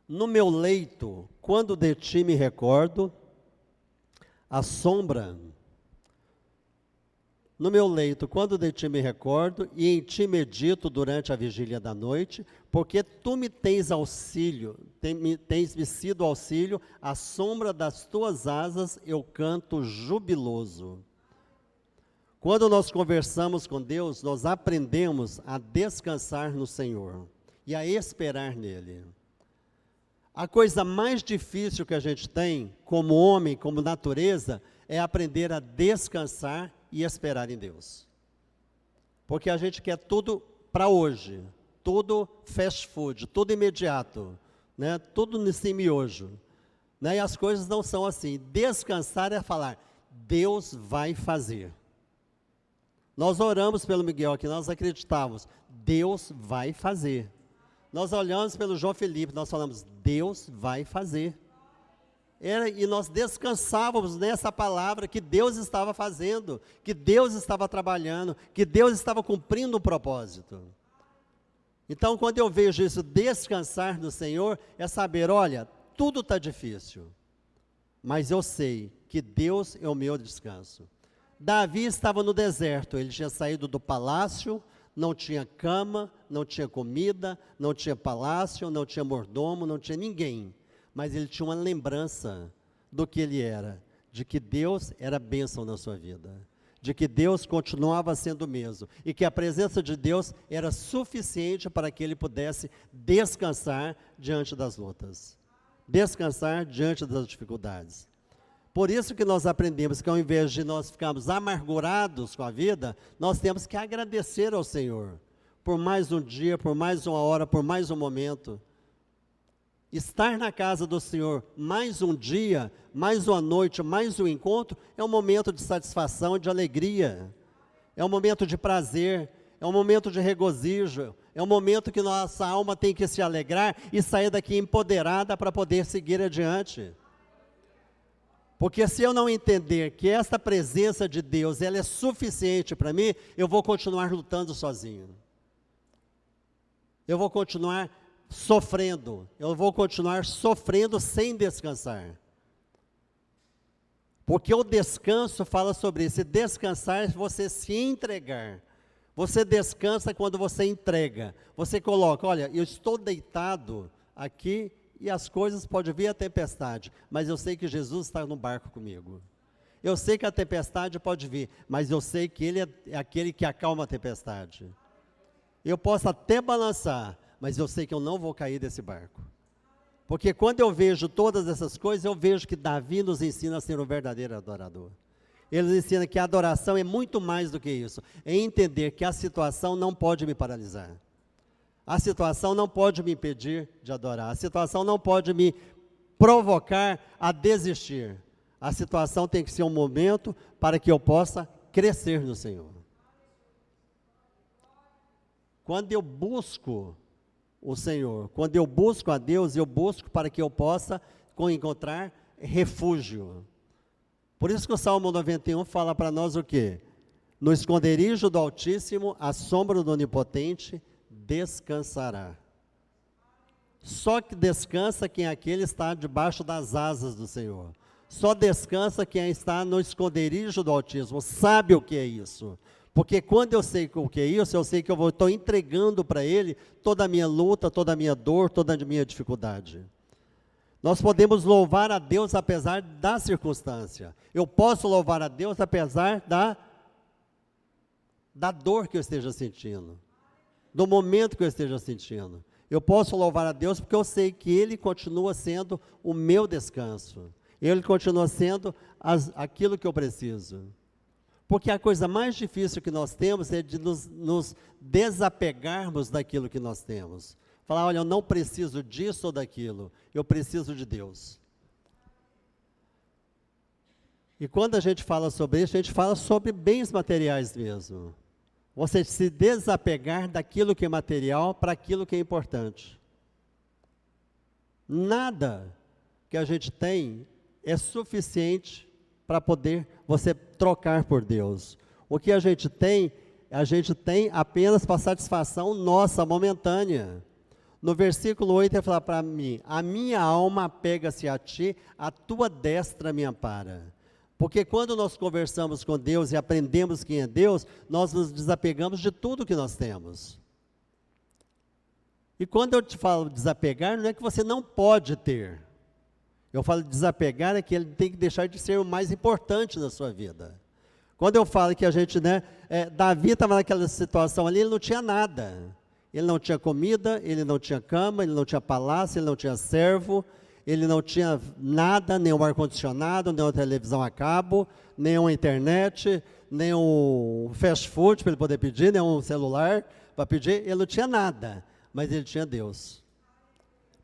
[SPEAKER 1] No meu leito, quando de ti me recordo, a sombra... No meu leito, quando de ti me recordo, e em ti medito durante a vigília da noite, porque tu me tens auxílio, tens me sido auxílio, à sombra das tuas asas eu canto jubiloso. Quando nós conversamos com Deus, nós aprendemos a descansar no Senhor e a esperar nele. A coisa mais difícil que a gente tem, como homem, como natureza, é aprender a descansar e esperar em Deus. Porque a gente quer tudo para hoje, tudo fast food, tudo imediato, né? Tudo nesse miojo. Né? E as coisas não são assim. Descansar é falar, Deus vai fazer. Nós oramos pelo Miguel aqui, nós acreditávamos, Deus vai fazer. Nós olhamos pelo João Felipe, nós falamos, Deus vai fazer. E nós descansávamos nessa palavra que Deus estava fazendo, que Deus estava trabalhando, que Deus estava cumprindo um propósito. Então, quando eu vejo isso, descansar no Senhor, é saber, olha, tudo está difícil, mas eu sei que Deus é o meu descanso. Davi estava no deserto, ele tinha saído do palácio, não tinha cama, não tinha comida, não tinha palácio, não tinha mordomo, não tinha ninguém. Mas ele tinha uma lembrança do que ele era, de que Deus era bênção na sua vida, de que Deus continuava sendo o mesmo, e que a presença de Deus era suficiente para que ele pudesse descansar diante das lutas, descansar diante das dificuldades. Por isso que nós aprendemos que ao invés de nós ficarmos amargurados com a vida, nós temos que agradecer ao Senhor, por mais um dia, por mais uma hora, por mais um momento. Estar na casa do Senhor mais um dia, mais uma noite, mais um encontro, é um momento de satisfação, de alegria. é um momento de prazer, é um momento de regozijo, é um momento que nossa alma tem que se alegrar e sair daqui empoderada para poder seguir adiante. Porque se eu não entender que esta presença de Deus, ela é suficiente para mim, eu vou continuar lutando sozinho. Eu vou continuar sofrendo, sem descansar. Porque o descanso fala sobre isso, descansar é você se entregar. Você descansa quando você entrega. Você coloca, olha, eu estou deitado aqui e as coisas podem vir a tempestade, mas eu sei que Jesus está no barco comigo. Eu sei que a tempestade pode vir, mas eu sei que Ele é aquele que acalma a tempestade. Eu posso até balançar, mas eu sei que eu não vou cair desse barco. Porque quando eu vejo todas essas coisas, eu vejo que Davi nos ensina a ser um verdadeiro adorador. Ele nos ensina que a adoração é muito mais do que isso. É entender que a situação não pode me paralisar. A situação não pode me impedir de adorar. A situação não pode me provocar a desistir. A situação tem que ser um momento para que eu possa crescer no Senhor. Quando eu busco o Senhor, quando eu busco a Deus, eu busco para que eu possa encontrar refúgio. Por isso que o Salmo 91 fala para nós o quê? No esconderijo do Altíssimo, à sombra do Onipotente, descansará. Só que descansa quem aquele está debaixo das asas do Senhor. Só descansa quem está no esconderijo do Altíssimo, sabe o que é isso. Porque quando eu sei o que é isso, eu sei que eu estou entregando para Ele toda a minha luta, toda a minha dor, toda a minha dificuldade. Nós podemos louvar a Deus apesar da circunstância. Eu posso louvar a Deus apesar da dor que eu esteja sentindo, do momento que eu esteja sentindo. Eu posso louvar a Deus porque eu sei que Ele continua sendo o meu descanso. Ele continua sendo aquilo que eu preciso. Porque a coisa mais difícil que nós temos é de nos desapegarmos daquilo que nós temos. Falar, olha, eu não preciso disso ou daquilo, eu preciso de Deus. E quando a gente fala sobre isso, a gente fala sobre bens materiais mesmo. Você se desapegar daquilo que é material para aquilo que é importante. Nada que a gente tem é suficiente para poder você trocar por Deus. O que a gente tem apenas para satisfação nossa, momentânea. No versículo 8 ele fala para mim, a minha alma apega-se a ti, a tua destra me ampara. Porque quando nós conversamos com Deus e aprendemos quem é Deus, nós nos desapegamos de tudo que nós temos. E quando eu te falo desapegar, não é que você não pode ter. Eu falo desapegar é que ele tem que deixar de ser o mais importante na sua vida. Quando eu falo que a gente, Davi estava naquela situação ali, ele não tinha nada. Ele não tinha comida, ele não tinha cama, ele não tinha palácio, ele não tinha servo, ele não tinha nada, nenhum ar-condicionado, nenhuma televisão a cabo, nenhuma internet, nenhum fast food para ele poder pedir, nenhum celular para pedir, ele não tinha nada, mas ele tinha Deus.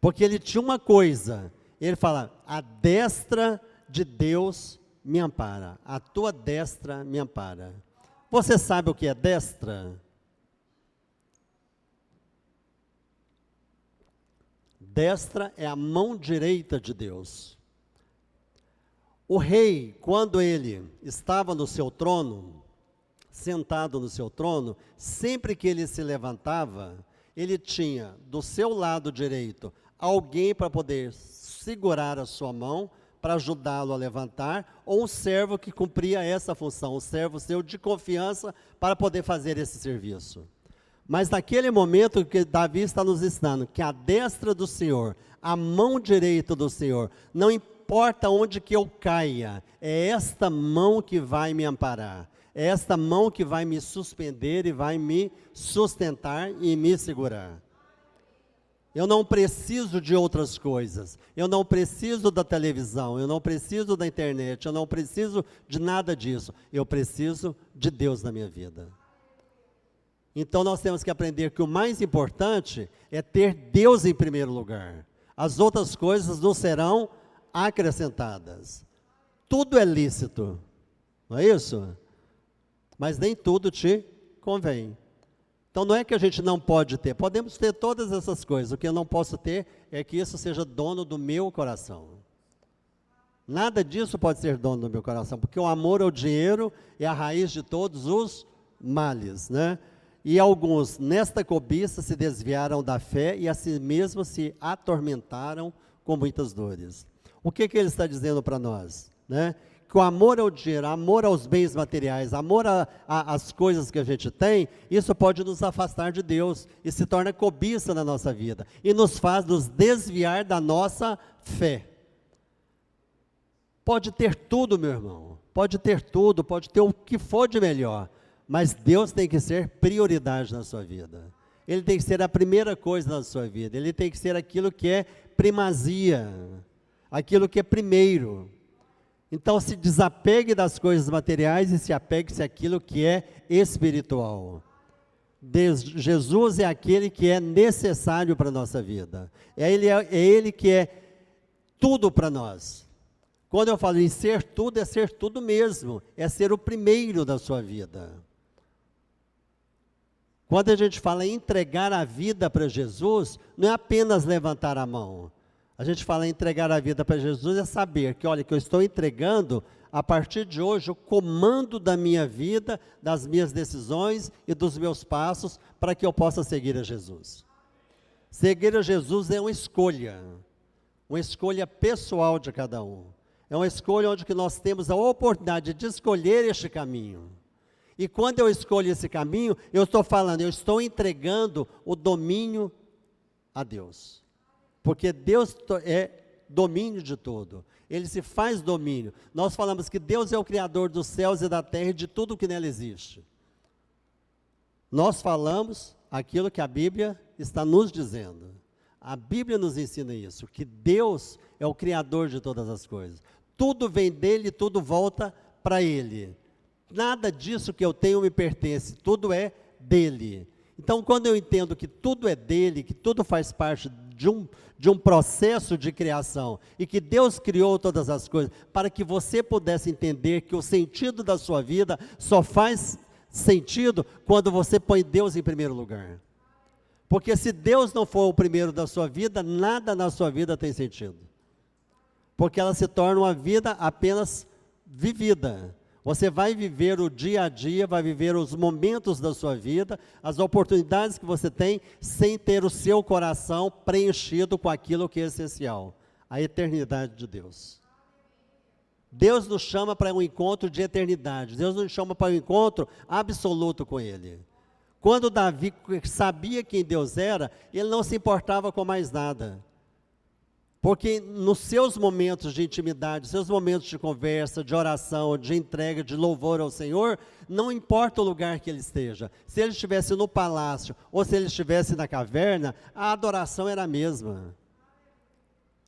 [SPEAKER 1] Porque ele tinha uma coisa, ele fala, a destra de Deus me ampara, a tua destra me ampara. Você sabe o que é destra? Destra é a mão direita de Deus. O rei, quando ele estava no seu trono, sentado no seu trono, sempre que ele se levantava, ele tinha do seu lado direito alguém para poder segurar a sua mão, para ajudá-lo a levantar, ou um servo que cumpria essa função, um servo seu de confiança para poder fazer esse serviço. Mas naquele momento que Davi está nos ensinando, que a destra do Senhor, a mão direita do Senhor, não importa onde que eu caia, é esta mão que vai me amparar, é esta mão que vai me suspender e vai me sustentar e me segurar. Eu não preciso de outras coisas, eu não preciso da televisão, eu não preciso da internet, eu não preciso de nada disso, eu preciso de Deus na minha vida. Então nós temos que aprender que o mais importante é ter Deus em primeiro lugar. As outras coisas não serão acrescentadas. Tudo é lícito, não é isso? mas nem tudo te convém. Então não é que a gente não pode ter, podemos ter todas essas coisas, o que eu não posso ter é que isso seja dono do meu coração. Nada disso pode ser dono do meu coração, porque o amor ao dinheiro é a raiz de todos os males, né? E alguns, nesta cobiça, se desviaram da fé e a si mesmos se atormentaram com muitas dores. O que ele está dizendo para nós, né? Que o amor ao dinheiro, amor aos bens materiais, amor às coisas que a gente tem, isso pode nos afastar de Deus e se torna cobiça na nossa vida e nos faz nos desviar da nossa fé. Pode ter tudo, meu irmão, pode ter tudo, pode ter o que for de melhor, mas Deus tem que ser prioridade na sua vida. Ele tem que ser a primeira coisa na sua vida, ele tem que ser aquilo que é primazia, aquilo que é primeiro. Então se desapegue das coisas materiais e se apegue-se àquilo que é espiritual. Jesus é aquele que é necessário para a nossa vida. É Ele que é tudo para nós. Quando eu falo em ser tudo, é ser tudo mesmo. É ser o primeiro da sua vida. Quando a gente fala em entregar a vida para Jesus, não é apenas levantar a mão. A gente fala em entregar a vida para Jesus é saber que, olha, que eu estou entregando, a partir de hoje, o comando da minha vida, das minhas decisões e dos meus passos, para que eu possa seguir a Jesus. Seguir a Jesus é uma escolha pessoal de cada um. É uma escolha onde que nós temos a oportunidade de escolher este caminho. E quando eu escolho esse caminho, eu estou falando, eu estou entregando o domínio a Deus. Porque Deus é domínio de tudo. Ele se faz domínio. Nós falamos que Deus é o Criador dos céus e da terra e de tudo que nela existe. Nós falamos aquilo que a Bíblia está nos dizendo. A Bíblia nos ensina isso, que Deus é o Criador de todas as coisas. Tudo vem dele, tudo volta para ele. Nada disso que eu tenho me pertence, tudo é dele. Então, quando eu entendo que tudo é dele, que tudo faz parte de um processo de criação, e que Deus criou todas as coisas, para que você pudesse entender que o sentido da sua vida só faz sentido quando você põe Deus em primeiro lugar. Porque se Deus não for o primeiro da sua vida, nada na sua vida tem sentido. Porque ela se torna uma vida apenas vivida. Você vai viver o dia a dia, vai viver os momentos da sua vida, as oportunidades que você tem, sem ter o seu coração preenchido com aquilo que é essencial, a eternidade de Deus. Deus nos chama para um encontro de eternidade, Deus nos chama para um encontro absoluto com Ele. Quando Davi sabia quem Deus era, ele não se importava com mais nada. Porque nos seus momentos de intimidade, seus momentos de conversa, de oração, de entrega, de louvor ao Senhor, não importa o lugar que ele esteja. Se ele estivesse no palácio ou se ele estivesse na caverna, a adoração era a mesma.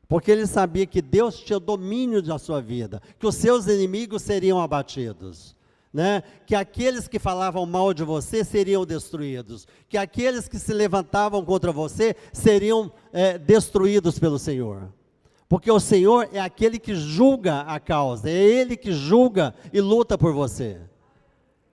[SPEAKER 1] Porque ele sabia que Deus tinha domínio da sua vida, que os seus inimigos seriam abatidos. Né? Que aqueles que falavam mal de você seriam destruídos, que aqueles que se levantavam contra você seriam destruídos pelo Senhor, porque o Senhor é aquele que julga a causa, é Ele que julga e luta por você.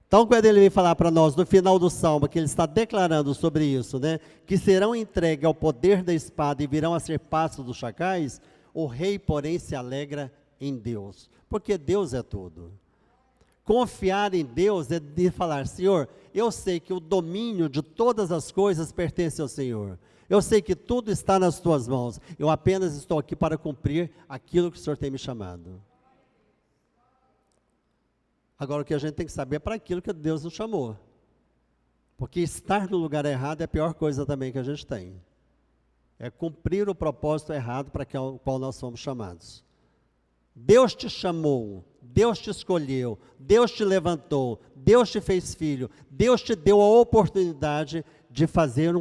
[SPEAKER 1] Então quando ele vem falar para nós no final do Salmo, que ele está declarando sobre isso, né? Que serão entregues ao poder da espada e virão a ser pastos dos chacais, o rei porém se alegra em Deus, porque Deus é tudo. Confiar em Deus é de falar, Senhor, eu sei que o domínio de todas as coisas pertence ao Senhor. Eu sei que tudo está nas tuas mãos. Eu apenas estou aqui para cumprir aquilo que o Senhor tem me chamado. Agora, o que a gente tem que saber é para aquilo que Deus nos chamou. Porque estar no lugar errado é a pior coisa também que a gente tem. É cumprir o propósito errado para o qual nós somos chamados. Deus te chamou, Deus te escolheu, Deus te levantou, Deus te fez filho, Deus te deu a oportunidade de fazer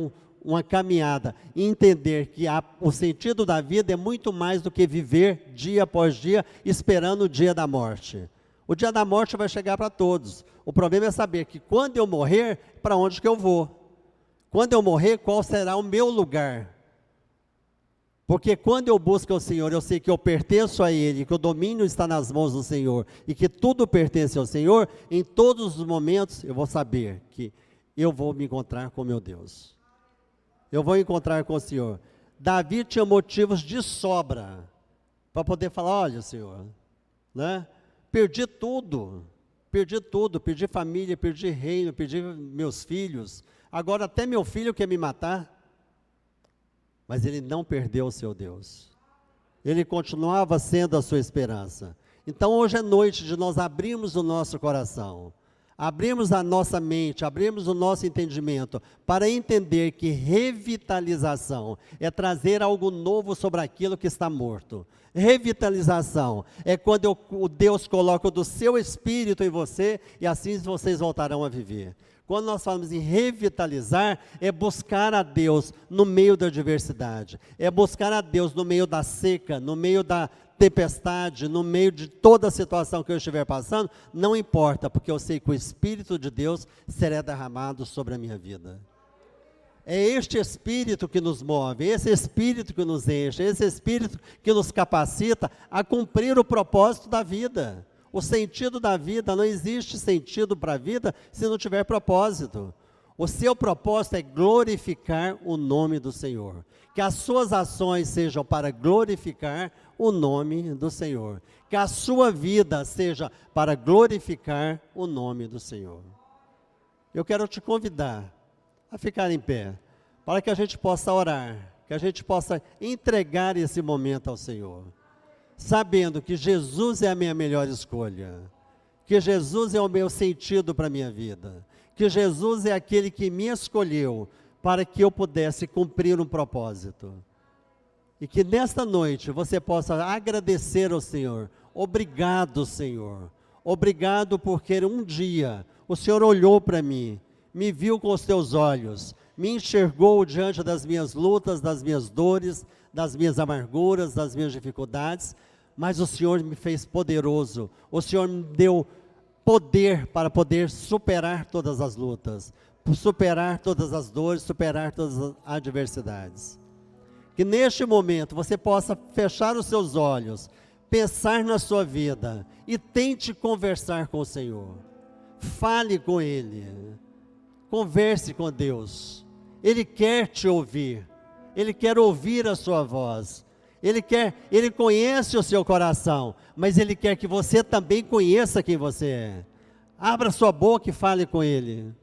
[SPEAKER 1] uma caminhada e entender que o sentido da vida é muito mais do que viver dia após dia esperando o dia da morte. O dia da morte vai chegar para todos. O problema é saber que quando eu morrer, para onde que eu vou? Quando eu morrer, qual será o meu lugar? Porque quando eu busco ao Senhor, eu sei que eu pertenço a Ele, que o domínio está nas mãos do Senhor, e que tudo pertence ao Senhor, em todos os momentos eu vou saber que eu vou me encontrar com meu Deus. Eu vou encontrar com o Senhor. Davi tinha motivos de sobra, para poder falar, olha, Senhor, né? Perdi tudo, perdi família, perdi reino, perdi meus filhos, agora até meu filho quer me matar. Mas ele não perdeu o seu Deus. Ele continuava sendo a sua esperança. Então hoje é noite de nós abrirmos o nosso coração, abrirmos a nossa mente, abrirmos o nosso entendimento, para entender que revitalização é trazer algo novo sobre aquilo que está morto. Revitalização é quando o Deus coloca do seu Espírito em você, e assim vocês voltarão a viver. Quando nós falamos em revitalizar, é buscar a Deus no meio da adversidade, é buscar a Deus no meio da seca, no meio da tempestade, no meio de toda a situação que eu estiver passando, não importa, porque eu sei que o Espírito de Deus será derramado sobre a minha vida. É este Espírito que nos move, esse Espírito que nos enche, esse Espírito que nos capacita a cumprir o propósito da vida. O sentido da vida, não existe sentido para a vida se não tiver propósito. O seu propósito é glorificar o nome do Senhor. Que as suas ações sejam para glorificar o nome do Senhor. Que a sua vida seja para glorificar o nome do Senhor. Eu quero te convidar a ficar em pé, para que a gente possa orar, que a gente possa entregar esse momento ao Senhor, sabendo que Jesus é a minha melhor escolha, que Jesus é o meu sentido para a minha vida, que Jesus é aquele que me escolheu para que eu pudesse cumprir um propósito. E que nesta noite você possa agradecer ao Senhor. Obrigado, Senhor. Obrigado porque um dia o Senhor olhou para mim, me viu com os teus olhos, me enxergou diante das minhas lutas, das minhas dores, das minhas amarguras, das minhas dificuldades, mas o Senhor me fez poderoso, o Senhor me deu poder para poder superar todas as lutas, superar todas as dores, superar todas as adversidades. Que neste momento você possa fechar os seus olhos, pensar na sua vida e tente conversar com o Senhor. Fale com Ele, converse com Deus. Ele quer te ouvir, Ele quer ouvir a sua voz, Ele conhece o seu coração, mas Ele quer que você também conheça quem você é. Abra sua boca e fale com Ele.